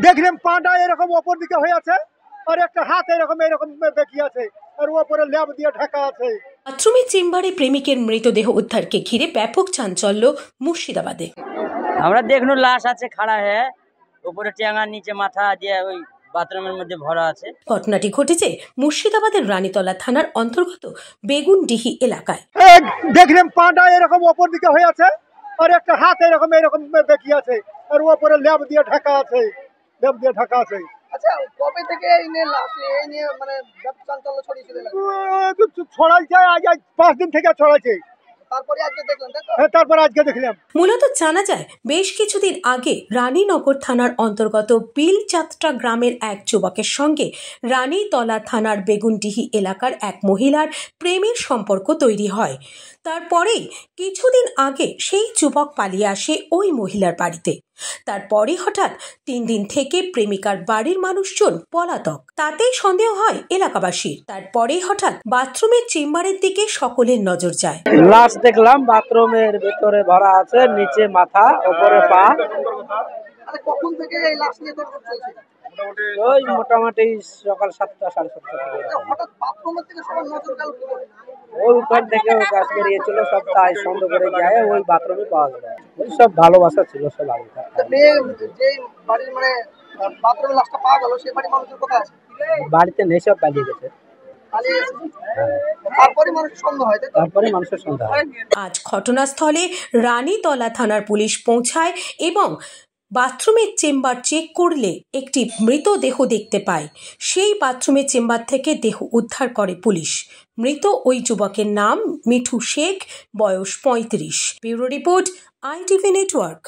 দেখলাম পাটা এরকম অপর দিকে হয়ে আছে আর একটা হাত এরকম এরকম বেঁকিয়ে আছে আর উপরে ল্যাব দিয়ে ঢাকা আছে। বাথরুমের চেম্বারে প্রেমিকের মৃতদেহ উদ্ধারকে ঘিরে ব্যাপক চাঞ্চল্য মুর্শিদাবাদে। আমরা দেখলু লাশ আছে খাড়া হয়ে, উপরে টেঙ্গার নিচে মাথা দিয়ে ওই বাথরুমের মধ্যে ভরা আছে। ঘটনাটি ঘটেছে মুর্শিদাবাদের রানীতলা থানার অন্তর্গত বেগুনডিহি এলাকায়। দেখলাম পাটা এরকম অপর দিকে হয়ে আছে আর একটা হাত এরকম এরকম বেঁকিয়ে আছে আর উপরে ল্যাব দিয়ে ঢাকা আছে, ল্যাব দিয়ে ঢাকা আছে। আচ্ছা, কবে থেকে এই নিয়ে মানে চাঞ্চল্য ছড়িয়েছিল? ছড়াইছে আজ 5 দিন থেকে ছড়াইছে, তারপরে আজকে দেখলাম। তারপর আজকে দেখলাম। মূলত জানা যায় বেশ কিছুদিন আগে রানীনগর থানার অন্তর্গত বিলচাত্রা গ্রামের এক যুবকের সঙ্গে রানীতলা থানার বেগুনডিহি এলাকার এক মহিলার প্রেমের সম্পর্ক তৈরি হয়। তারপরেই কিছুদিন আগে সেই যুবক পালিয়ে আসে ওই মহিলার বাড়িতে। তারপরে হঠাৎ 3 দিন থেকে প্রেমিকার বাড়ির মানুষজন পলাতক, তাতেই সন্দেহ হয় এলাকাবাসীর। তারপরে হঠাৎ বাথরুমের চেম্বারের দিকে সকলের নজর যায়। লাশ দেখলাম বাথরুমের ভেতরে ভরা আছে, নিচে মাথা উপরে পা। কখন থেকে এই লাশ নিয়ে তদন্ত চলছে? ওই মোটামুটি সকাল 7টা 7:30 থেকে। হঠাৎ বাথরুমের থেকে সবার নজর গেল কি করে? ওই উপর থেকে গাছ বেরিয়েছিল, সব তাই সন্দেহ করে যায় ওই বাথরুমে পাওয়া গেল। ওই সব ভালোবাসা ছিল, সব আগে। যে বাড়ির মানে বাথরুমে লাশটা পাওয়া গেল সেই বাড়ির মানুষের কোথায় আছে? বাড়িতে নেই, সব পালিয়ে গেছে। তারপরে মানুষের সন্দেহ হয়। তারপরে মানুষের সন্দেহ হয়। আজ ঘটনাস্থলে রানীতলা থানার পুলিশ পৌঁছায় এবং বাথরুমের চেম্বার চেক করলে একটি মৃতদেহ দেখতে পায়। সেই বাথরুমের চেম্বার থেকে দেহ উদ্ধার করে পুলিশ। মৃত ওই যুবকের নাম মিঠু শেখ, বয়স 35। Bureau report, ITV network.